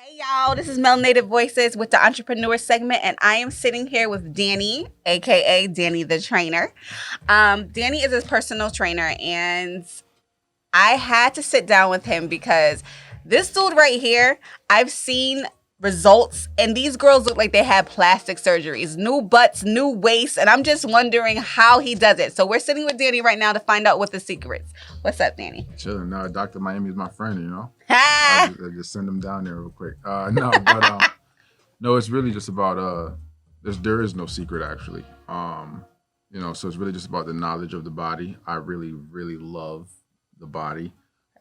Hey y'all, this is Melanated Voices with the Entrepreneur segment, and I am sitting here with Danny, aka Danny the Trainer. Danny is his personal trainer, and I had to sit down with him because this dude right here, I've seen results, and these girls look like they had plastic surgeries, new butts, new waists, and I'm just wondering how he does it. So we're sitting with Danny right now to find out what the secrets. What's up, Danny? Chilling. No, Dr. Miami is my friend, you know. Ha! I just send him down there real quick. No, but no, it's really just about there is no secret actually. So it's really just about the knowledge of the body. I really, really love the body.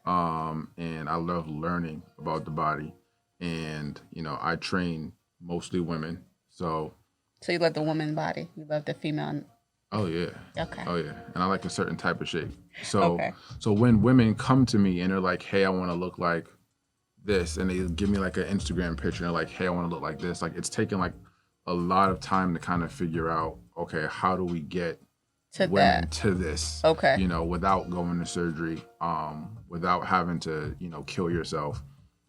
And I love learning about the body. And, I train mostly women. So So you love the woman body, you love the female. oh yeah. Okay. Oh yeah. And I like a certain type of shape. So Okay. so when women come to me and they're like, hey, I want to look like this, and they give me like an Instagram picture and they're like, hey, I want to look like this. Like it's taken like a lot of time to kind of figure out, okay, how do we get To women that. to this? Okay. Without going to surgery, without having to, kill yourself.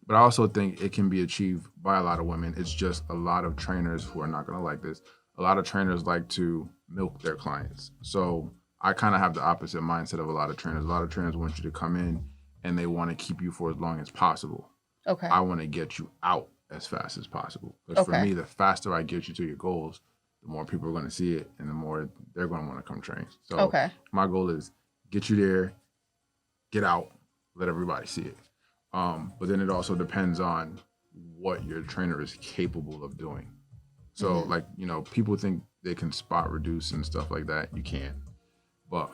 But I also think it can be achieved by a lot of women. It's just a lot of trainers who are not gonna like this. A lot of trainers like to milk their clients. So I kind of have the opposite mindset of a lot of trainers. A lot of trainers want you to come in and they want to keep you for as long as possible. Okay. I want to get you out as fast as possible. Because for Okay. me, the faster I get you to your goals, the more people are going to see it and the more they're going to want to come train. So Okay. my goal is get you there, get out, let everybody see it. But then it also depends on what your trainer is capable of doing. So people think they can spot reduce and stuff like that. You can't. But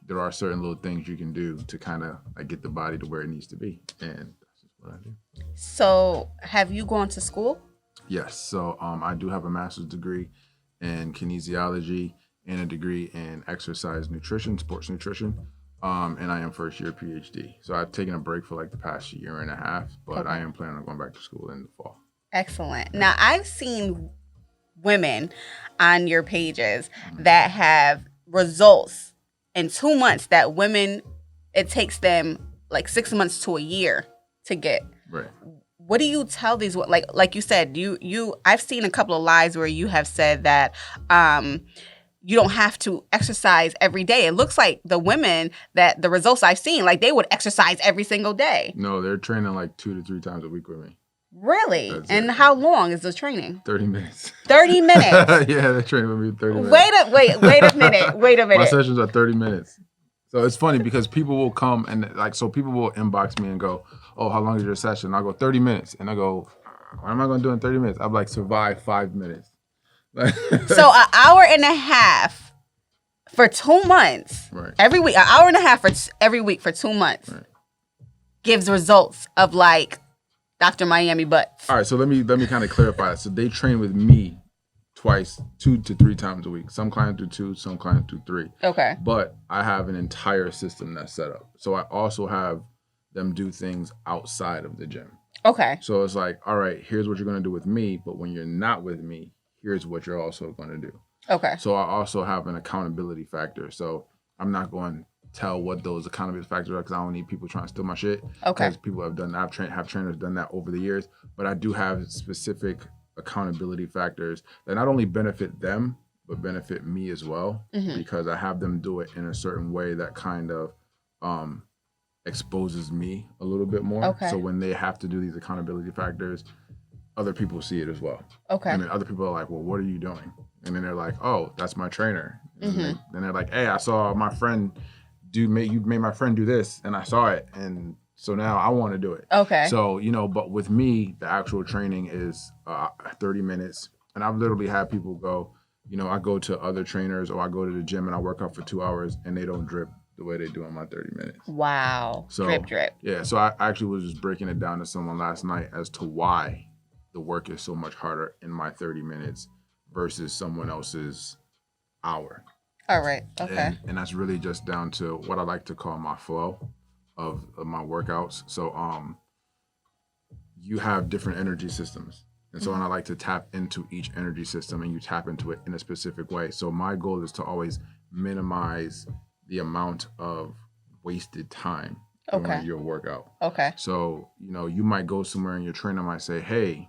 there are certain little things you can do to kind of like get the body to where it needs to be. And that's just what I do. So have you gone to school? Yes. So I do have a master's degree in kinesiology and a degree in exercise nutrition, sports nutrition. And I am first year PhD. So I've taken a break for like the past year and a half, but Okay. I am planning on going back to school in the fall. Excellent. Now, I've seen women on your pages that have results in 2 months that women, it takes them like 6 months to a year to get. Right. What do you tell these, like you said, I've seen a couple of lives where you have said that you don't have to exercise every day. It looks like the women that the results I've seen, like they would exercise every single day. No, they're training like 2 to 3 times a week with me. Really? That's And it. how long is the training? 30 minutes. 30 minutes. Yeah, they're training with me 30 minutes. Wait a minute. Wait a My minute. sessions are 30 minutes. So it's funny because people will come and people will inbox me and go, oh, how long is your session? I'll go 30 minutes. And I go, what am I going to do in 30 minutes? I'm like, survive 5 minutes. So an hour and a half for 2 months, Right. every week, an hour and a half for every week for 2 months Right. gives results of like Dr. Miami butts. All right, so let me kind of clarify that. So they train with me twice, 2 to 3 times a week. Some clients do 2, some clients do 3. Okay. But I have an entire system that's set up. So I also have them do things outside of the gym. Okay. So it's like, all right, here's what you're going to do with me. But when you're not with me, here's what you're also going to do. Okay. So I also have an accountability factor. So I'm not going to tell what those accountability factors are because I don't need people trying to steal my shit. Okay. Because people have trainers done that over the years. But I do have specific accountability factors that not only benefit them, but benefit me as well. Mhm. Because I have them do it in a certain way that kind of exposes me a little bit more. Okay. So when they have to do these accountability factors, other people see it as well. Okay. And then other people are like, well, what are you doing? And then they're like, oh, that's my trainer. And Mhm. then they're like, hey, I saw my friend you made my friend do this and I saw it. And so now I want to do it. Okay. So, but with me, the actual training is 30 minutes. And I've literally had people go, I go to other trainers or I go to the gym and I work out for 2 hours and they don't drip the way they do in my 30 minutes. Wow. So, Drip. Yeah. So I actually was just breaking it down to someone last night as to why the work is so much harder in my 30 minutes versus someone else's hour. All right. Okay. And that's really just down to what I like to call my flow of my workouts. So you have different energy systems. And so, and I like to tap into each energy system and you tap into it in a specific way. So my goal is to always minimize the amount of wasted time Okay. your workout. Okay. So, you might go somewhere and your trainer might say, hey,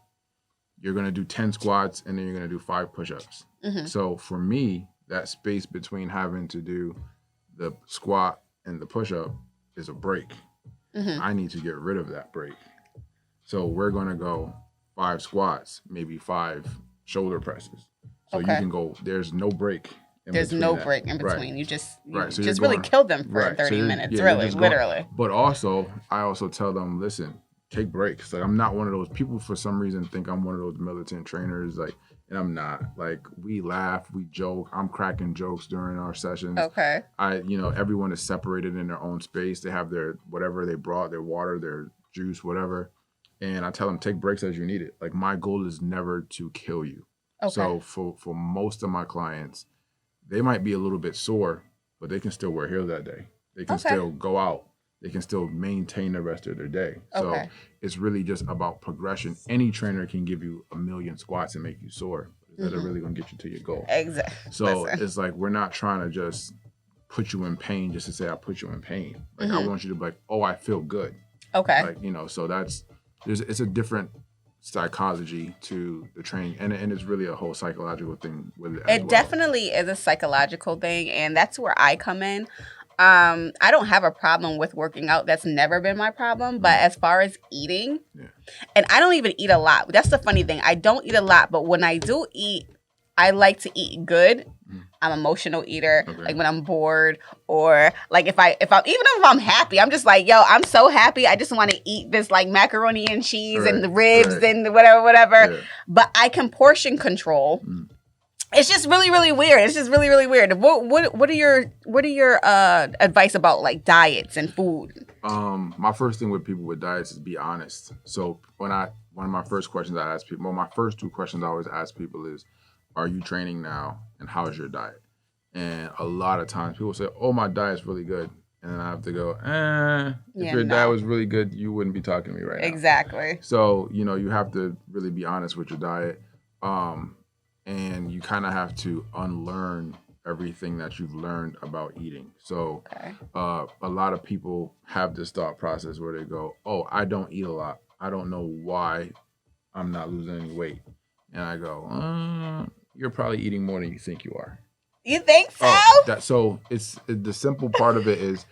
you're going to do 10 squats and then you're going to do 5 push-ups. So for me, that space between having to do the squat and the push-up is a break. I need to get rid of that break. So we're going to go 5 squats, maybe 5 shoulder presses. So you can go, there's no break. There's no break in between. Right. You just So just really killed them for 30 minutes, really, literally. But also, I also tell them, listen, take breaks. Like, I'm not one of those people, for some reason, think I'm one of those militant trainers, like, and I'm not. Like, we laugh, we joke. I'm cracking jokes during our sessions. Okay. Everyone is separated in their own space. They have their whatever they brought, their water, their juice, whatever. And I tell them, take breaks as you need it. Like, my goal is never to kill you. Okay. So for most of my clients, they might be a little bit sore, but they can still wear heels that day. They can still go out. They can still maintain the rest of their day. So it's really just about progression. Any trainer can give you 1,000,000 squats and make you sore. But is that really going to get you to your goal? Exactly. So it's like, we're not trying to just put you in pain just to say I put you in pain. Like, I want you to be like, oh, I feel good. Okay. Like, so it's a different psychology to the training, and it's really a whole psychological thing with it. It definitely is a psychological thing, and that's where I come in. I don't have a problem with working out. That's never been my problem. But as far as eating, and I don't even eat a lot. That's the funny thing. I don't eat a lot, but when I do eat, I like to eat good. I'm an emotional eater. Okay. Like, when I'm bored, or like if I'm even if I'm happy, I'm just like, yo, I'm so happy. I just want to eat this like macaroni and cheese and the ribs and whatever. Yeah. But I can portion control. It's just really, really weird. It's just really, really weird. What are your advice about like diets and food? My first thing with people with diets is be honest. So one of my first questions I ask people, well, my first 2 questions I always ask people is, are you training now, and how's your diet? And a lot of times people say, oh, my diet's really good. And then I have to go, if your diet was really good, you wouldn't be talking to me right now. Exactly. So, you have to really be honest with your diet. And you kind of have to unlearn everything that you've learned about eating. So a lot of people have this thought process where they go, oh, I don't eat a lot. I don't know why I'm not losing any weight. And I go, you're probably eating more than you think you are. You think so? So it's the simple part of it is,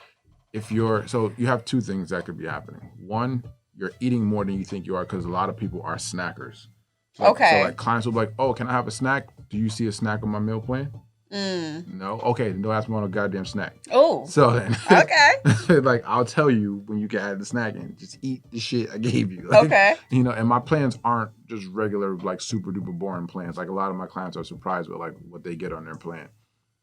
so you have 2 things that could be happening. One, you're eating more than you think you are, because a lot of people are snackers. So like clients will be like, oh, can I have a snack? Do you see a snack on my meal plan? No? Okay, no, that's one goddamn snack. Oh. So then, okay. like, I'll tell you when you can add the snack in. Just eat the shit I gave you. Like, okay. And my plans aren't just regular, like, super duper boring plans. Like, a lot of my clients are surprised with, like, what they get on their plan.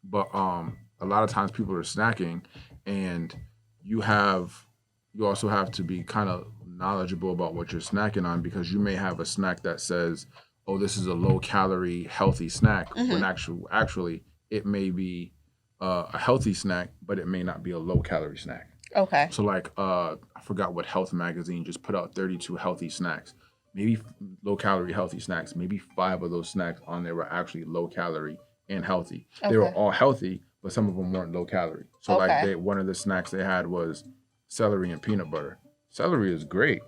But a lot of times people are snacking, and you also have to be kind of knowledgeable about what you're snacking on, because you may have a snack that says, oh, this is a low calorie healthy snack, when actually it may be a healthy snack, but it may not be a low calorie snack. Okay. So like I forgot what Health Magazine just put out 32 healthy snacks, maybe low calorie healthy snacks. Maybe 5 of those snacks on there were actually low calorie and healthy. They were all healthy, but some of them weren't low calorie. So like one of the snacks they had was celery and peanut butter. Celery is great.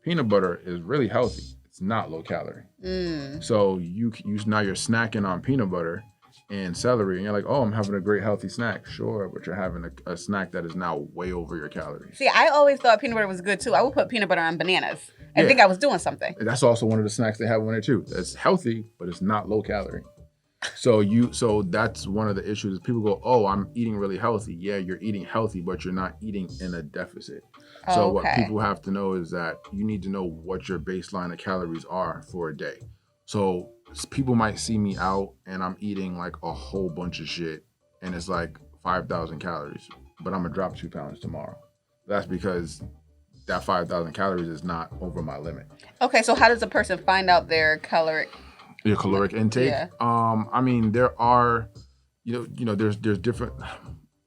Peanut butter is really healthy. It's not low calorie. So now you're snacking on peanut butter and celery, and you're like, oh, I'm having a great healthy snack. Sure, but you're having a snack that is now way over your calories. See, I always thought peanut butter was good too. I would put peanut butter on bananas. I think I was doing something. That's also one of the snacks they have on there too. It's healthy, but it's not low calorie. So that's one of the issues. People go, oh, I'm eating really healthy. Yeah, you're eating healthy, but you're not eating in a deficit. So what people have to know is that you need to know what your baseline of calories are for a day. So people might see me out and I'm eating like a whole bunch of shit, and it's like 5,000 calories, but I'm gonna drop 2 pounds tomorrow. That's because that 5,000 calories is not over my limit. Okay, so how does a person find out their caloric intake? Yeah. I mean, there are, there's different.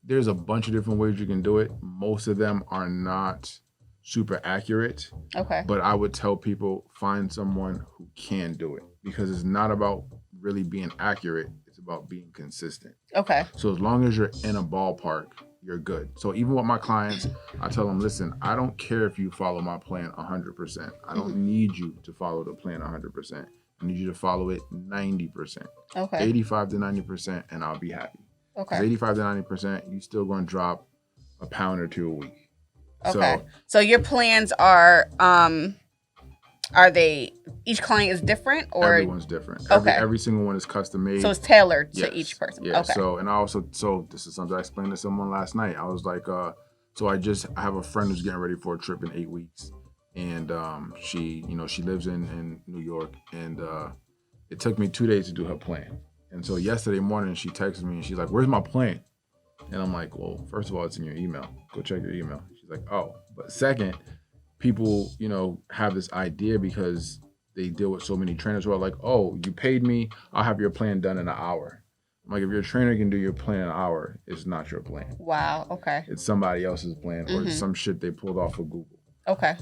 There's a bunch of different ways you can do it. Most of them are not super accurate. Okay. But I would tell people, find someone who can do it, because it's not about really being accurate. It's about being consistent. Okay. So as long as you're in a ballpark, you're good. So even with my clients, I tell them, listen, I don't care if you follow my plan 100%. I don't need you to follow the plan 100%. I need you to follow it 90%. Okay. 85 to 90%, and I'll be happy. Okay. 85 to 90%, you still going to drop a pound or two a week. Okay. So your plans are they, each client is different, or everyone's different? Okay. Every single one is custom made. So it's tailored to each person. Yeah. Okay. So this is something I explained to someone last night. I was like, so I have a friend who's getting ready for a trip in 8 weeks, and she lives in New York, and it took me 2 days to do her plan. And so yesterday morning she texted me and she's like, "Where's my plan?" And I'm like, "Well, first of all, it's in your email. Go check your email." She's like, "Oh," but second, people, have this idea because they deal with so many trainers who are like, "Oh, you paid me, I'll have your plan done in an hour." I'm like, if your trainer can do your plan in an hour, it's not your plan. Wow. Okay. It's somebody else's plan or some shit they pulled off of Google. Okay.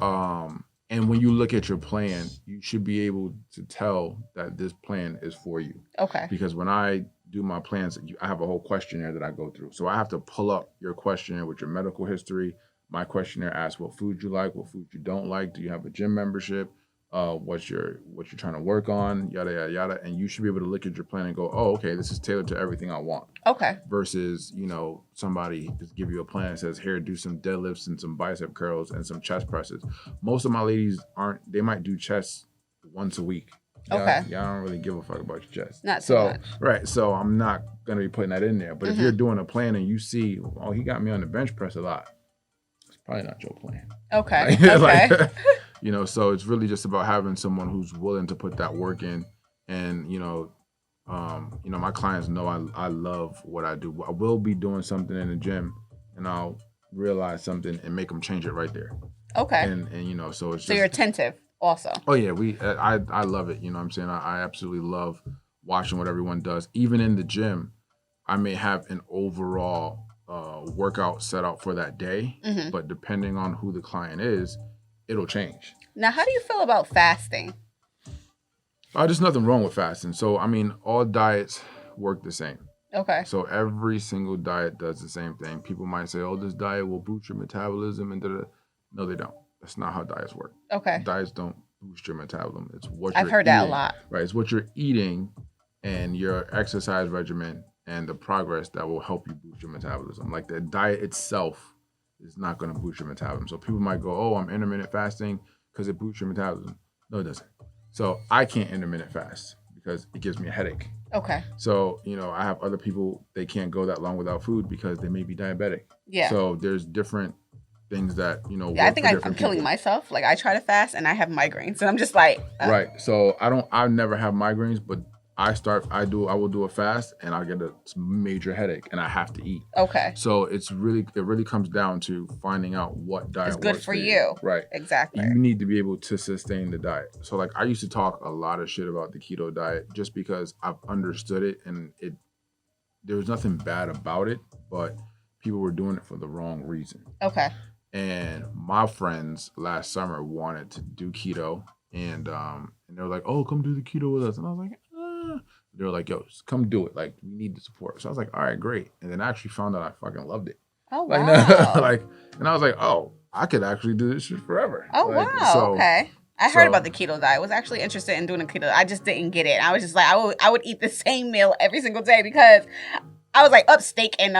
And when you look at your plan, you should be able to tell that this plan is for you. Okay. Because when I do my plans, I have a whole questionnaire that I go through. So I have to pull up your questionnaire with your medical history. My questionnaire asks what food you like, what food you don't like. Do you have a gym membership? What you're trying to work on, yada, yada, yada. And you should be able to look at your plan and go, oh, okay, this is tailored to everything I want. Okay. Versus, somebody just give you a plan that says, here, do some deadlifts and some bicep curls and some chest presses. Most of my ladies they might do chest once a week. Okay. Y'all don't really give a fuck about your chest. Not so much. Right. So I'm not going to be putting that in there. But if you're doing a plan and you see, oh, he got me on the bench press a lot, it's probably not your plan. Okay. Okay. So it's really just about having someone who's willing to put that work in. And, my clients know I love what I do. I will be doing something in the gym and I'll realize something and make them change it right there. Okay. And so it's just. So you're attentive also. Oh yeah. I love it. You know what I'm saying? I absolutely love watching what everyone does. Even in the gym, I may have an overall workout set out for that day, but depending on who the client is, it'll change. Now, how do you feel about fasting? There's nothing wrong with fasting. So, all diets work the same. Okay. So every single diet does the same thing. People might say, oh, this diet will boost your metabolism and da-da. No, they don't. That's not how diets work. Okay. Diets don't boost your metabolism. It's what I've heard that a lot. Right. It's what you're eating and your exercise regimen and the progress that will help you boost your metabolism. Like the diet itself is not going to boost your metabolism. So people might go, oh, I'm intermittent fasting because it boosts your metabolism. No, it doesn't. So I can't intermittent fast because it gives me a headache. Okay. So, I have other people, they can't go that long without food because they may be diabetic. Yeah. So there's different things that, Yeah, I think I'm killing myself. Like I try to fast and I have migraines and I'm just like. Right. So I never have migraines, but I will do a fast and I'll get a major headache and I have to eat. Okay. So it really comes down to finding out what diet is good works for you. Right. Exactly. You need to be able to sustain the diet. So like I used to talk a lot of shit about the keto diet just because I've understood it and there was nothing bad about it, but people were doing it for the wrong reason. Okay. And my friends last summer wanted to do keto and they were like, oh, come do the keto with us. And I was like, they were like, yo, just come do it. Like, we need the support. So I was like, all right, great. And then I actually found out I fucking loved it. Oh, wow. And I was like, oh, I could actually do this shit forever. Oh, wow. Okay. I heard about the keto diet. I was actually interested in doing a keto. I just didn't get it. I was just like, I would eat the same meal every single day because I was like up steak and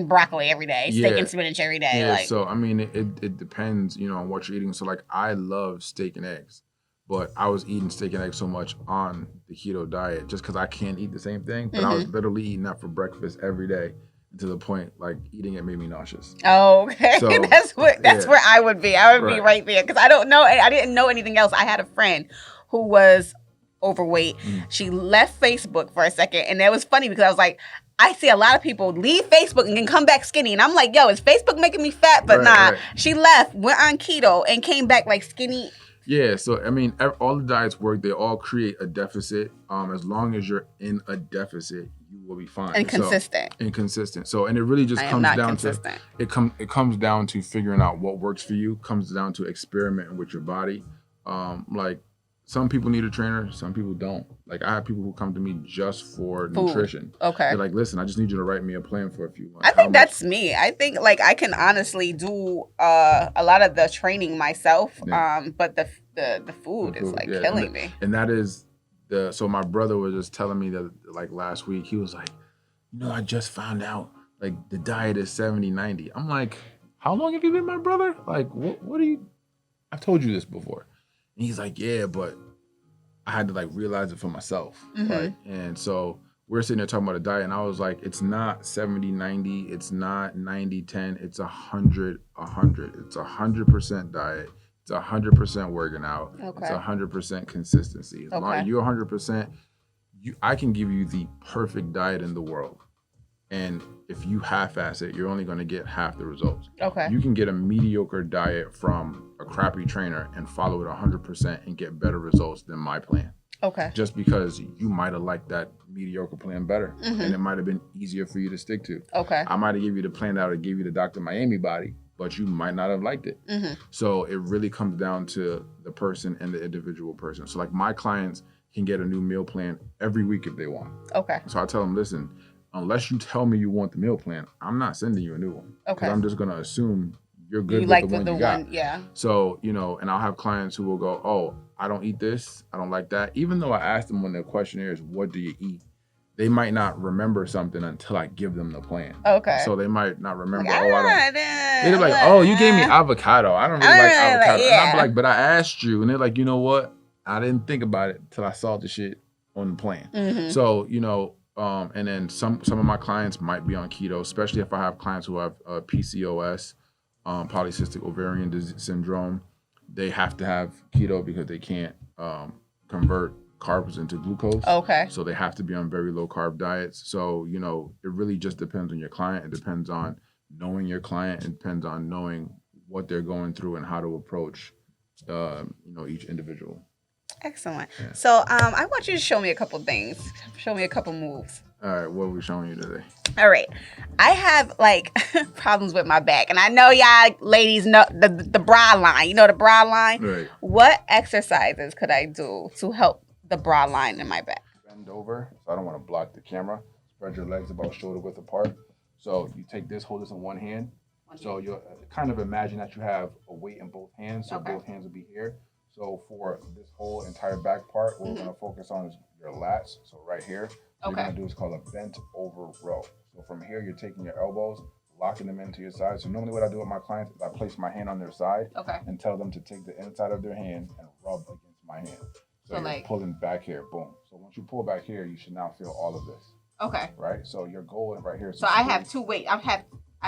broccoli every day, steak and spinach every day. Yeah, like. So, it depends, on what you're eating. So, like, I love steak and eggs. But I was eating steak and eggs so much on the keto diet just because I can't eat the same thing. But I was literally eating that for breakfast every day to the point like eating it made me nauseous. Oh, okay. So, that's where I would be. I would be right there because I didn't know anything else. I had a friend who was overweight. She left Facebook for a second. And that was funny because I was like, I see a lot of people leave Facebook and can come back skinny. And I'm like, yo, is Facebook making me fat? But nah. She left, went on keto and came back like skinny. Yeah, so all the diets work. They all create a deficit. As long as you're in a deficit, you will be fine. And consistent. So, and it really just comes down to it comes down to figuring out what works for you. Comes down to experimenting with your body. Like some people need a trainer, some people don't. Like I have people who come to me just for Food. nutrition. Okay. They're like, listen, I just need you to write me a plan for a few months. I think that's me. I think like I can honestly do a lot of the training myself. Yeah. But the food is like killing me. And that is so my brother was just telling me that like last week, he was like, I just found out like the diet is 70-90. I'm like, how long have you been my brother? Like, what are you? I've told you this before. And he's like, yeah, but I had to like realize it for myself. Right. And so we're sitting there talking about a diet, and I was like, it's not 70-90, it's not 90-10, it's 100-100. It's 100% diet. It's 100% working out. Okay. It's 100% consistency. As long as you're 100%, I can give you the perfect diet in the world. And if you half-ass it, you're only going to get half the results. Okay. You can get a mediocre diet from a crappy trainer and follow it 100% and get better results than my plan. Okay. Just because you might have liked that mediocre plan better, and it might have been easier for you to stick to. Okay. I might have given you the plan that would give you the Dr. Miami body, but you might not have liked it. So it really comes down to the person and the individual person. So like my clients can get a new meal plan every week if they want. Okay. So I tell them, listen, unless you tell me you want the meal plan, I'm not sending you a new one. Okay. I'm just going to assume you're good you with like the one you got. Yeah. So, and I'll have clients who will go, oh, I don't eat this, I don't like that. Even though I asked them when the questionnaire is, what do you eat? They might not remember something until I give them the plan. Okay. So they might not remember, I don't. They're like, oh, you gave me avocado. I don't really like avocado. Yeah. And I'm like, but I asked you. And they're like, you know what? I didn't think about it until I saw the shit on the plan. So, and then some of my clients might be on keto, especially if I have clients who have PCOS, polycystic ovarian syndrome. They have to have keto because they can't convert carbs into glucose. Okay. So they have to be on very low carb diets. So, it really just depends on your client. It depends on knowing your client. It depends on knowing what they're going through and how to approach, each individual. Excellent. Yeah. So I want you to show me a couple things. Show me a couple moves. All right, what are we showing you today? All right. I have like problems with my back. And I know y'all ladies know the bra line. You know the bra line? Right. What exercises could I do to help the bra line in my back? Bend over. So I don't want to block the camera. Spread your legs about shoulder width apart. So you take this, hold this in one hand. So you'll kind of imagine that you have a weight in both hands. So both hands will be here. So for this whole entire back part, what we're going to focus on is your lats. So right here, what you're going to do is called a bent over row. So from here, you're taking your elbows, locking them into your side. So normally what I do with my clients is I place my hand on their side and tell them to take the inside of their hand and rub against my hand. So you're like pulling back here, boom. So once you pull back here, you should now feel all of this. Okay. Right? So your goal right here is so I have two weights. I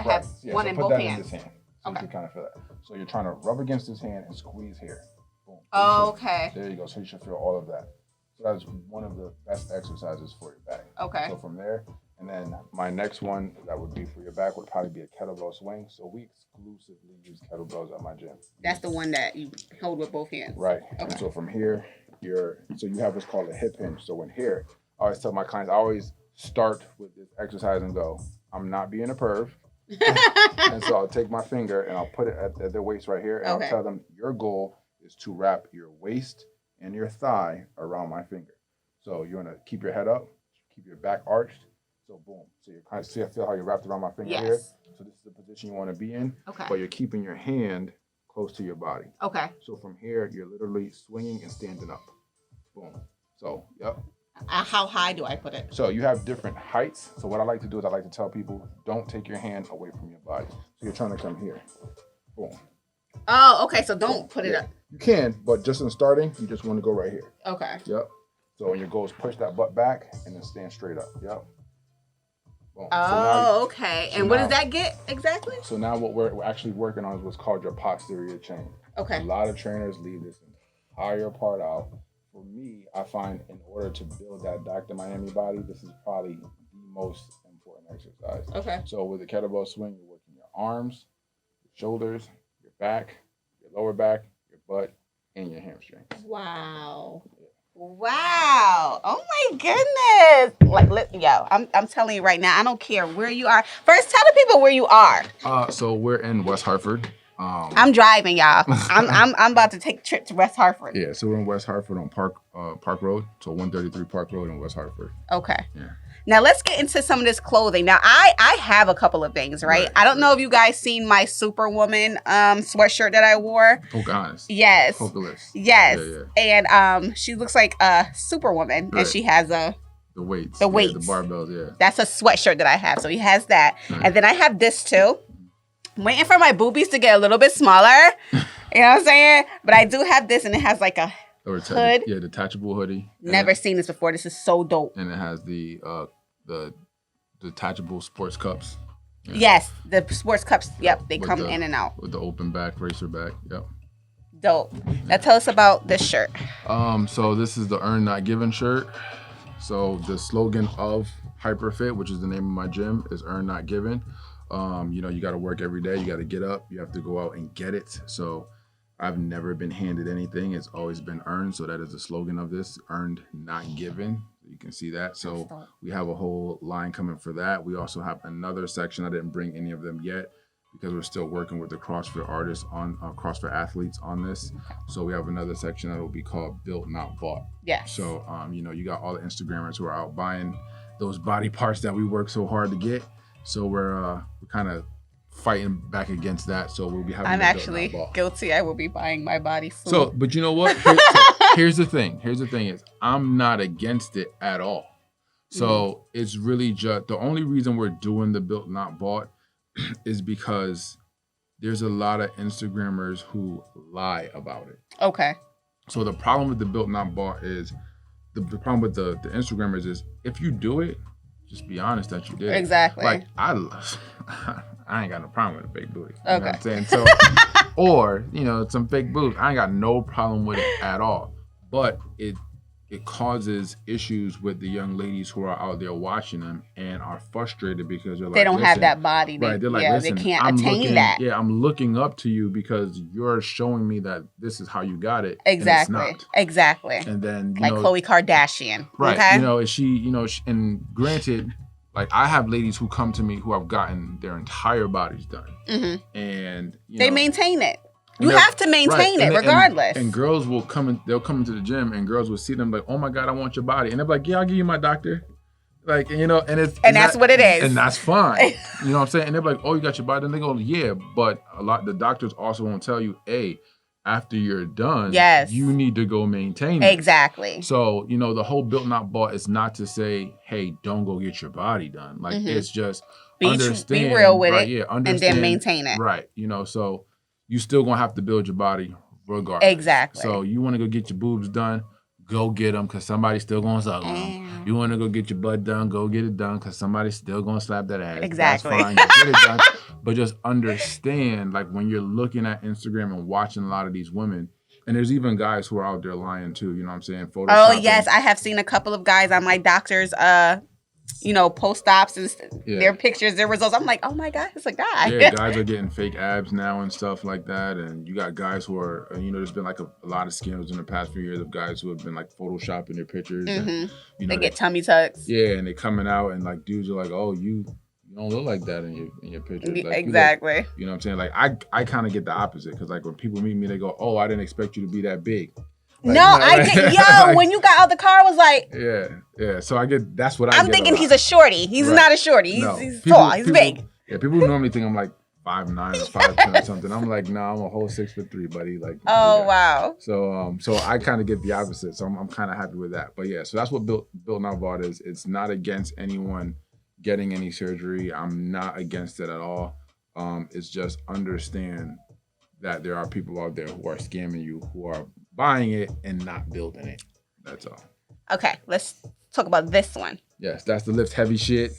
have one in both hands. In this hand. So you can kind of feel that. So you're trying to rub against this hand and squeeze here. Boom. Oh, okay. There you go. So you should feel all of that. So that's one of the best exercises for your back. Okay. So from there, and then my next one that would be for your back would probably be a kettlebell swing. So we exclusively use kettlebells at my gym. That's the one that you hold with both hands. Right. Okay. And so from here, you have what's called a hip hinge. So in here, I always tell my clients, I always start with this exercise and go, I'm not being a perv. And so I'll take my finger and I'll put it at their waist right here. And I'll tell them your goal is to wrap your waist and your thigh around my finger. So you want to keep your head up, keep your back arched. So boom. So you kind of feel how you're wrapped around my finger here. So this is the position you want to be in. Okay. But you're keeping your hand close to your body. Okay. So from here, you're literally swinging and standing up. Boom. So, yep. How high do I put it? So you have different heights. So what I like to do is I like to tell people, don't take your hand away from your body. So you're trying to come here. Boom. Oh, okay. So don't put it up. You can, but just in starting, you just want to go right here. Okay. Yep. So when your goal is push that butt back and then stand straight up. Yep. Boom. Oh, okay. And what does that get exactly? So now what we're actually working on is what's called your posterior chain. Okay. A lot of trainers leave this entire part out. For me, I find in order to build that Dr. Miami body, this is probably the most important exercise. Okay. So with the kettlebell swing, you're working your arms, your shoulders, your back, your lower back, your butt, and your hamstrings. Wow. Wow. Oh my goodness. I'm telling you right now, I don't care where you are. First, tell the people where you are. So we're in West Hartford. I'm driving, y'all. I'm about to take a trip to West Hartford. Yeah, so we're in West Hartford on Park Road, so 133 Park Road in West Hartford. Okay. Yeah. Now let's get into some of this clothing. Now I have a couple of things, right? I don't know if you guys seen my Superwoman sweatshirt that I wore. Pocahontas. Yes. Pocahontas. Yes. Yeah. And she looks like a Superwoman, and she has the weights. The weights. The barbells, yeah. That's a sweatshirt that I have. So he has that. Nice. And then I have this too. I'm waiting for my boobies to get a little bit smaller. You know what I'm saying? But I do have this, and it has like a hood. Yeah, detachable hoodie. Never seen this before. This is so dope. And it has the detachable sports cups. Yeah. Yes, the sports cups. Yep, they come in and out. With the open back, racer back. Yep. Dope. Now tell us about this shirt. So this is the Earn Not Given shirt. So the slogan of Hyperfit, which is the name of my gym, is Earn Not Given. You got to work every day. You got to get up. You have to go out and get it. So I've never been handed anything. It's always been earned. So that is the slogan of this, Earned Not Given. You can see that. So we have a whole line coming for that. We also have another section. I didn't bring any of them yet because we're still working with the CrossFit artists on CrossFit athletes on this. So we have another section that will be called Built Not Bought. Yeah. So, you got all the Instagrammers who are out buying those body parts that we work so hard to get. So we're kind of fighting back against that. So we'll be having. I'm actually guilty. I will be buying my body soon. So, but you know what? Here's the thing. Here's the thing is I'm not against it at all. So it's really just the only reason we're doing the Built Not Bought is because there's a lot of Instagrammers who lie about it. Okay. So the problem with the Built Not Bought is the problem with the Instagrammers is if you do it, just be honest that you did it. Exactly. Like I ain't got no problem with a fake booty. You okay. know what I'm saying? So or, some fake boobs. I ain't got no problem with it at all. But it causes issues with the young ladies who are out there watching them and are frustrated because they're like, they don't have that body. Right. They're like, listen, they can't attain that. Yeah, I'm looking up to you because you're showing me that this is how you got it. Exactly. And it's not. Exactly. And then like Khloe Kardashian. Right. Okay? Is she, and granted, like I have ladies who come to me who have gotten their entire bodies done. Mm-hmm. And they maintain it. You have to maintain it regardless. And girls will they'll come into the gym and girls will see them like, oh my God, I want your body. And they're like, yeah, I'll give you my doctor. Like, and that's what it is. And that's fine. You know what I'm saying? And they're like, oh, you got your body? And they go, yeah, but the doctors also won't tell you, after you're done, you need to go maintain it. Exactly. So, the whole Built Not Bought is not to say, hey, don't go get your body done. Like, it's just understand. Be real with right, it. Yeah, understand. And then maintain it. Right. So you still gonna have to build your body regardless. Exactly. So you want to go get your boobs done, go get them because somebody's still gonna suck them. You want to go get your butt done, go get it done because somebody's still gonna slap that ass. Exactly. That's fine. Get it done. But just understand, like when you're looking at Instagram and watching a lot of these women, and there's even guys who are out there lying too. You know what I'm saying? Photoshopping. Oh yes, I have seen a couple of guys on my doctor's post-ops and their pictures, their results. I'm like, oh my God, it's a guy. Yeah, guys are getting fake abs now and stuff like that. And you got guys who are, there's been like a lot of scandals in the past few years of guys who have been like photoshopping their pictures. Mm-hmm. And, they get tummy tucks. Yeah, and they coming out and like dudes are like, oh, you don't look like that in your pictures. Like, exactly. You know what I'm saying? Like I kind of get the opposite because like when people meet me, they go, oh, I didn't expect you to be that big. Like, no, I did. Yo, like, when you got out the car, I was like, yeah. So that's what I'm thinking he's a shorty. He's not a shorty. He's tall. He's big. Yeah, people normally think I'm like 5'9" or 5'10" or something. I'm like, no, I'm a whole 6'3", buddy. Like, oh wow. So I kind of get the opposite. So I'm kind of happy with that. But yeah, so that's what Built Not Bought is. It's not against anyone getting any surgery. I'm not against it at all. It's just understand that there are people out there who are scamming you, who are buying it and not building it. That's all. Okay, let's talk about this one. Yes, that's the lift heavy shit.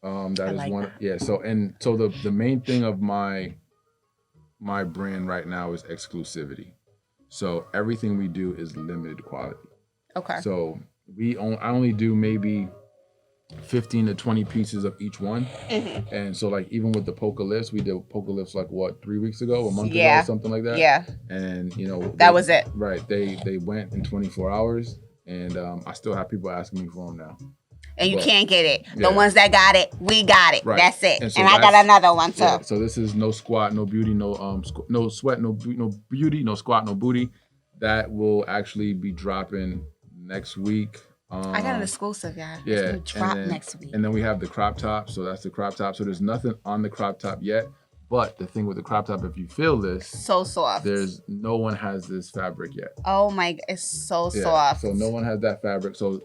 That is one. Yeah. So the main thing of my brand right now is exclusivity. So everything we do is limited quality. Okay. So I only do maybe 15 to 20 pieces of each one. Mm-hmm. And so like even with the Polka lifts, we did Polka lifts like what, 3 weeks ago, a month ago, something like that. Yeah. And that was it. Right. They went in 24 hours and I still have people asking me for them now. and you But, can't get it. The yeah. ones that got it, we got it. Right. That's it. And so And I got another one too. Yeah, so this is no squat, no beauty, no no sweat, no beauty, no squat, no booty. That will actually be dropping next week. I got an exclusive, y'all. Yeah, It's gonna drop next week. And then we have the crop top. So that's the crop top. So there's nothing on the crop top yet. But the thing with the crop top, if you feel this, So soft. there's no one has this fabric yet. Oh my, it's so Yeah, soft. so no one has that fabric. So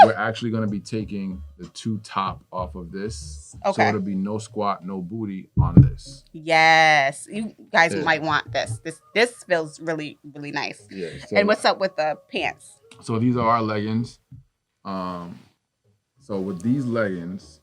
we're actually going to be taking the two top off of this. Okay. So it'll be no squat, no booty on this. Yes, you guys Yeah. might want this. This feels really, really nice. Yeah. So, And what's up with the pants? so these are our leggings. So with these leggings,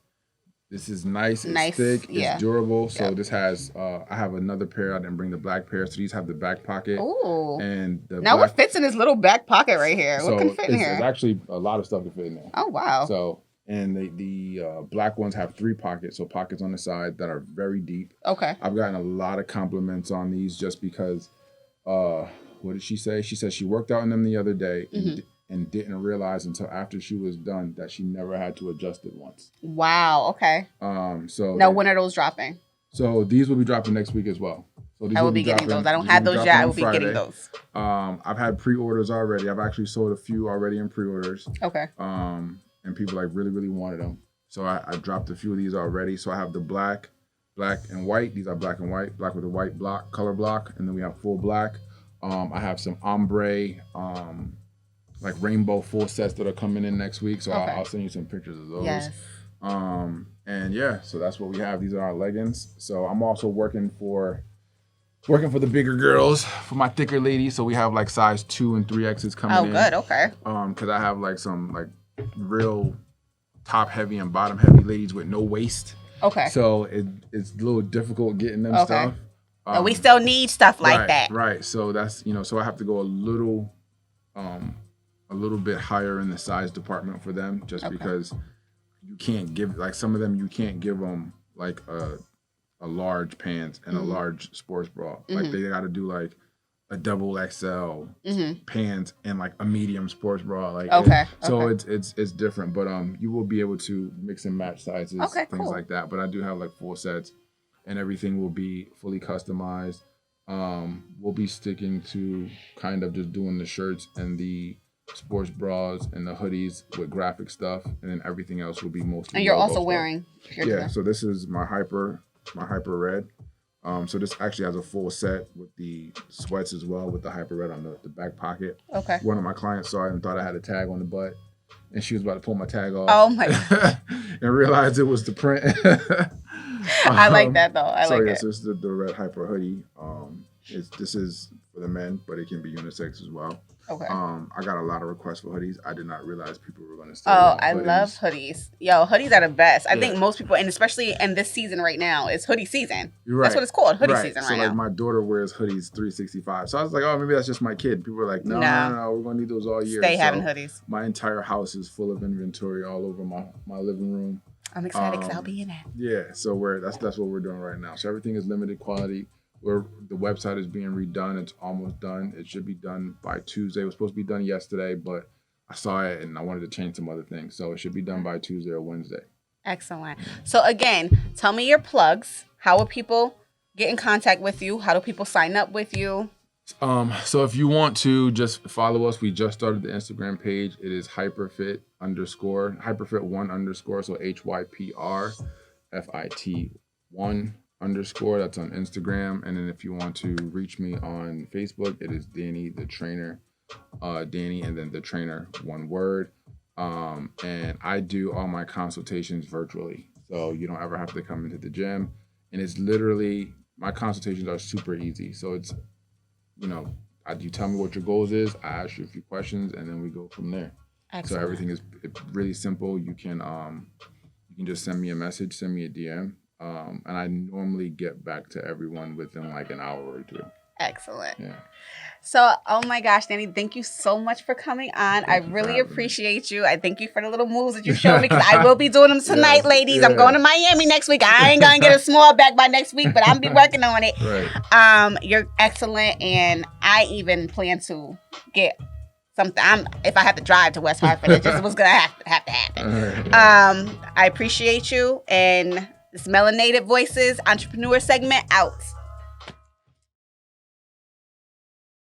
this is nice, it's thick, yeah. it's durable. So Yep. this has, I have another pair. I didn't bring the black pair. So these have the back pocket. Ooh. And the Now black, what fits in this little back pocket right here? so What can fit in it's here? actually a lot of stuff can fit in there. Oh wow. So, and the black ones have 3 pockets. So pockets on the side that are very deep. Okay. I've gotten a lot of compliments on these just because, what did she say? She said she worked out in them the other day and didn't realize until after she was done that she never had to adjust it once. Wow. Okay. So Now when are those dropping? So these will be dropping next week as well. So these I will be getting those. I don't have those yet. I will be getting those. I've had pre-orders already. I've actually sold a few already in pre-orders. Okay. And people like really wanted them. So I dropped a few of these already. So I have the black and white. These are black and white, black with a white block, color block, and then we have full black. I have some ombre, like rainbow full sets that are coming in next week. So Okay. I'll send you some pictures of those. Yes. And yeah, so that's what we have. These are our leggings. So I'm also working for the bigger girls, for my thicker ladies. So we have like size 2 and 3X's coming in. Oh, good. Okay. Cause I have like some like real top heavy and bottom heavy ladies with no waist. Okay. So it's a little difficult getting them Okay. stuff. But we still need stuff like right, that. Right. So that's, so I have to go a little bit higher in the size department for them just because you can't give, like some of them, you can't give them like a large pants and a large sports bra. Like they got to do like a double XL pants and like a medium sports bra. Like so it's different, but you will be able to mix and match sizes, things like that. But I do have like full sets, and everything will be fully customized. We'll be sticking to kind of just doing the shirts and the sports bras and the hoodies with graphic stuff, and then everything else will be mostly. And you're also stuff. wearing. Yeah. So this is my hyper red. So this actually has a full set with the sweats as well, with the hyper red on the back pocket. Okay. One of my clients saw it and thought I had a tag on the butt, and she was about to pull my tag off. Oh my God. And realized it was the print. I like that though. I like it. So this is the red hyper hoodie. This is for the men, but it can be unisex as well. Okay. I got a lot of requests for hoodies. I did not realize people were going to say. Oh, I love hoodies. Yo, hoodies are the best. I think most people, and especially in this season right now, is hoodie season. You're right. That's what it's called, hoodie season so right like now. my daughter wears hoodies 365. So I was like, oh, maybe that's just my kid. People were like, no, we're going to need those all year. Stay having hoodies. My entire house is full of inventory all over my living room. I'm excited because I'll be in it. Yeah, so that's what we're doing right now. So everything is limited quantity. The website is being redone. It's almost done. It should be done by Tuesday. It was supposed to be done yesterday, but I saw it and I wanted to change some other things. So it should be done by Tuesday or Wednesday. Excellent. So again, tell me your plugs. How will people get in contact with you? How do people sign up with you? So if you want to just follow us, we just started the Instagram page. It is hyperfit_, hyperfit1_, so HYPRFIT1_. That's on Instagram. And then if you want to reach me on Facebook, it is Danny the Trainer, Danny and then the Trainer, one word. And I do all my consultations virtually, so you don't ever have to come into the gym. And it's literally, my consultations are super easy. So it's, you tell me what your goals is, I ask you a few questions, and then we go from there. Excellent. So everything is really simple. You can just send me a message, send me a DM. And I normally get back to everyone within like an hour or two. Excellent. Yeah. So, oh my gosh, Danny, thank you so much for coming on. I really appreciate you. I thank you for the little moves that you showed me, because I will be doing them tonight, ladies. Yeah. I'm going to Miami next week. I ain't going to get a small back by next week, but I'm be working on it. Right. You're excellent, and I even plan to get something. If I had to drive to West Hartford, it just was gonna have to happen. I appreciate you, and this Melanated Voices Entrepreneur segment out.